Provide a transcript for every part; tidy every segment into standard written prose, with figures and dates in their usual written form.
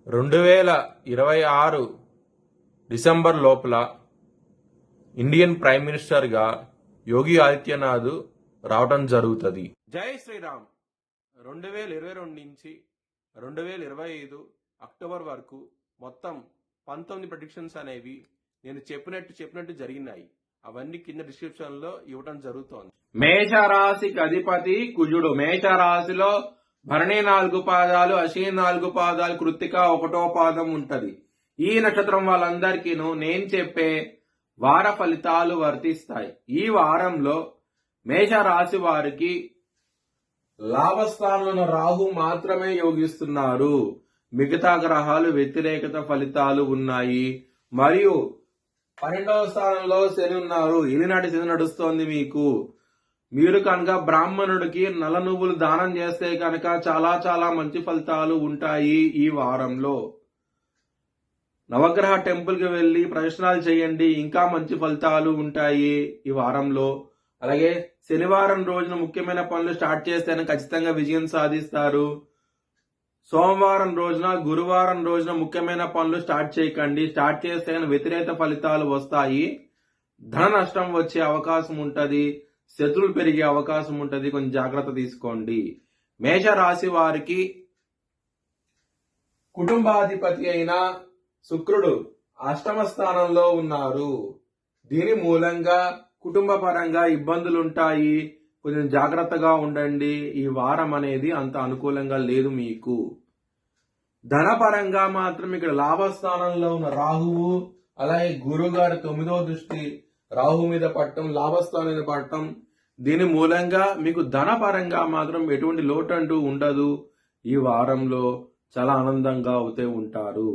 2026 December లోపల Indian prime మినిస్టర్గా యోగి ఆదిత్యనాథ్ రావటం జరుగుతుంది. జై శ్రీరామ్. 2022 నుంచి 2025 అక్టోబర్ వరకు మొత్తం 19 ప్రెడిక్షన్స్ అనేవి నేను చెప్పినట్టు జరిగినాయి. అవన్నీ కింద డిస్క్రిప్షన్ లో ఇవ్వడం జరుగుతోంది. మేషరాశికి అధిపతి కుజుడు. మేషరాశిలో భరణి 4 పాదాలు, అశ్విని 4 పాదాలు, కృత్తిక 1వ పాదం ఉంటది. ఈ నక్షత్రం వాళ్ళందరికీ నేను చెప్పే వార ఫలితాలు వర్తిస్తాయి. ఈ వారంలో మేషరాశి వారికి లాభస్థానంలో రాహు మాత్రమే యోగిస్తున్నారు. మిగతా గ్రహాలు వ్యతిరేకత ఫలితాలు ఉన్నాయి. మరియు 12వ స్థానంలో శని ఉన్నారు. ఇలినాటి శని నడుస్తోంది మీకు. మీరు కనుక బ్రాహ్మణుడికి నల్ల నువ్వులు దానం చేస్తే కనుక చాలా మంచి ఫలితాలు ఉంటాయి. ఈ వారంలో నవగ్రహ టెంపుల్ కి వెళ్లి ప్రదర్శనలు చేయండి, ఇంకా మంచి ఫలితాలు ఉంటాయి ఈ వారంలో. అలాగే శనివారం రోజున ముఖ్యమైన పనులు స్టార్ట్ చేస్తేనే ఖచ్చితంగా విజయం సాధిస్తారు. సోమవారం రోజున, గురువారం రోజున ముఖ్యమైన పనులు స్టార్ట్ చేయకండి. స్టార్ట్ చేస్తే వ్యతిరేక ఫలితాలు వస్తాయి. ధన నష్టం వచ్చే అవకాశం ఉంటది. శత్రువులు పెరిగే అవకాశం ఉంటది. కొంచెం జాగ్రత్త తీసుకోండి. మేషరాశి వారికి కుటుంబాధిపతి అయిన శుక్రుడు అష్టమ స్థానంలో ఉన్నారు. దీని మూలంగా కుటుంబ పరంగా ఇబ్బందులుంటాయి. కొంచెం జాగ్రత్తగా ఉండండి. ఈ వారం అనేది అంత అనుకూలంగా లేదు మీకు. ధనపరంగా మాత్రం ఇక్కడ లాభస్థానంలో ఉన్న రాహువు, అలాగే గురువు గారి 9వ దృష్టి రాహు మీద పట్టడం, లాభస్థానం మీద పట్టడం, దీని మూలంగా మీకు ధనపరంగా మాత్రం ఎటువంటి లోటు అంటూ ఉండదు. ఈ వారంలో చాలా ఆనందంగా అవుతూ ఉంటారు.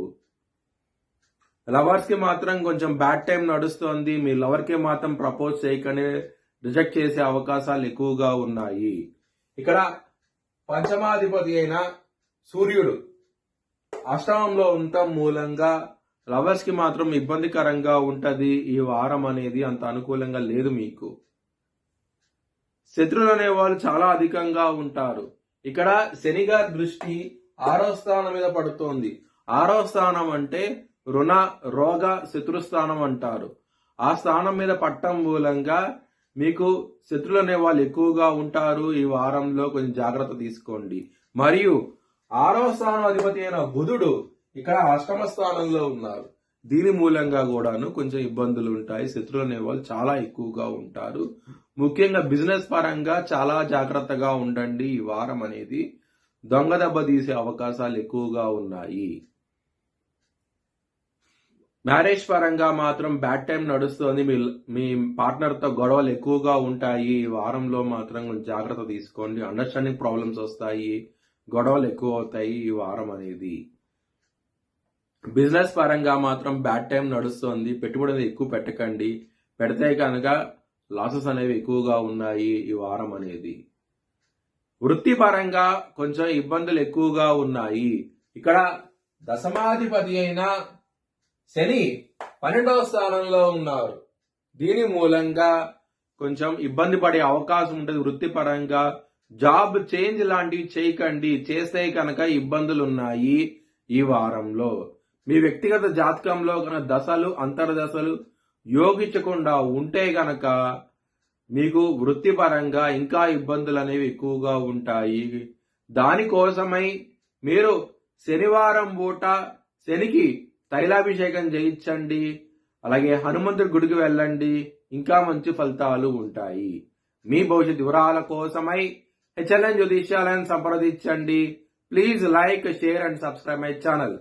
లవర్స్ కి మాత్రం కొంచెం బ్యాడ్ టైం నడుస్తోంది. మీ లవర్ కి మాత్రం ప్రపోజ్ చేయకనే రిజెక్ట్ చేసే అవకాశాలు ఎక్కువగా ఉన్నాయి. ఇక్కడ పంచమాధిపతి అయిన సూర్యుడు అష్టమంలో ఉండటం మూలంగా లవర్స్ కి మాత్రం ఇబ్బందికరంగా ఉంటది. ఈ వారం అనేది అంత అనుకూలంగా లేదు మీకు. శత్రువులు అనే వాళ్ళు చాలా అధికంగా ఉంటారు. ఇక్కడ శని గారి దృష్టి 6వ స్థానం మీద పడుతోంది. 6వ స్థానం అంటే రుణ, రోగ, శత్రుస్థానం అంటారు. ఆ స్థానం మీద పట్టడం మూలంగా మీకు శత్రువులు అనే వాళ్ళు ఎక్కువగా ఉంటారు. ఈ వారంలో కొంచెం జాగ్రత్త తీసుకోండి. మరియు 6వ స్థానం అధిపతి అయిన బుధుడు ఇక్కడ అష్టమ స్థానంలో ఉన్నారు. దీని మూలంగా కూడాను కొంచెం ఇబ్బందులు ఉంటాయి. శత్రువులు అనే వాళ్ళు చాలా ఎక్కువగా ఉంటారు. ముఖ్యంగా బిజినెస్ పరంగా చాలా జాగ్రత్తగా ఉండండి. ఈ వారం అనేది దొంగ దెబ్బ తీసే అవకాశాలు ఎక్కువగా ఉన్నాయి. మ్యారేజ్ పరంగా మాత్రం బ్యాడ్ టైం నడుస్తుంది. మీ పార్ట్నర్ తో గొడవలు ఎక్కువగా ఉంటాయి. ఈ వారంలో మాత్రం కొంచెం జాగ్రత్త తీసుకోండి. అండర్స్టాండింగ్ ప్రాబ్లమ్స్ వస్తాయి, గొడవలు ఎక్కువ అవుతాయి ఈ వారం అనేది. బిజినెస్ పరంగా మాత్రం బ్యాడ్ టైం నడుస్తుంది. పెట్టుబడులు ఎక్కువ పెట్టకండి. పెడితే కనుక లాసెస్ అనేవి ఎక్కువగా ఉన్నాయి ఈ వారం అనేది. వృత్తి పరంగా కొంచెం ఇబ్బందులు ఎక్కువగా ఉన్నాయి. ఇక్కడ దశమాధిపతి అయిన శని 12వ స్థానంలో ఉన్నారు. దీని మూలంగా కొంచెం ఇబ్బంది పడే అవకాశం ఉంటుంది. వృత్తిపరంగా జాబ్ చేంజ్ లాంటివి చేయకండి. చేస్తే కనుక ఇబ్బందులు ఉన్నాయి ఈ వారంలో. మీ వ్యక్తిగత జాతకంలో కనుక దశలు, అంతర్దశలు యోగించకుండా ఉంటే గనక మీకు వృత్తిపరంగా ఇంకా ఇబ్బందులు అనేవి ఎక్కువగా ఉంటాయి. దానికోసమై మీరు శనివారం పూట శనికి తైలాభిషేకం చేయించండి. అలాగే హనుమంతుడి గుడికి వెళ్ళండి. ఇంకా మంచి ఫలితాలు ఉంటాయి. మీ భవిష్యత్ వివరాల కోసమై HLN జ్యోతిష్యాలయాన్ని సంప్రదించండి. Please like, share and subscribe my channel.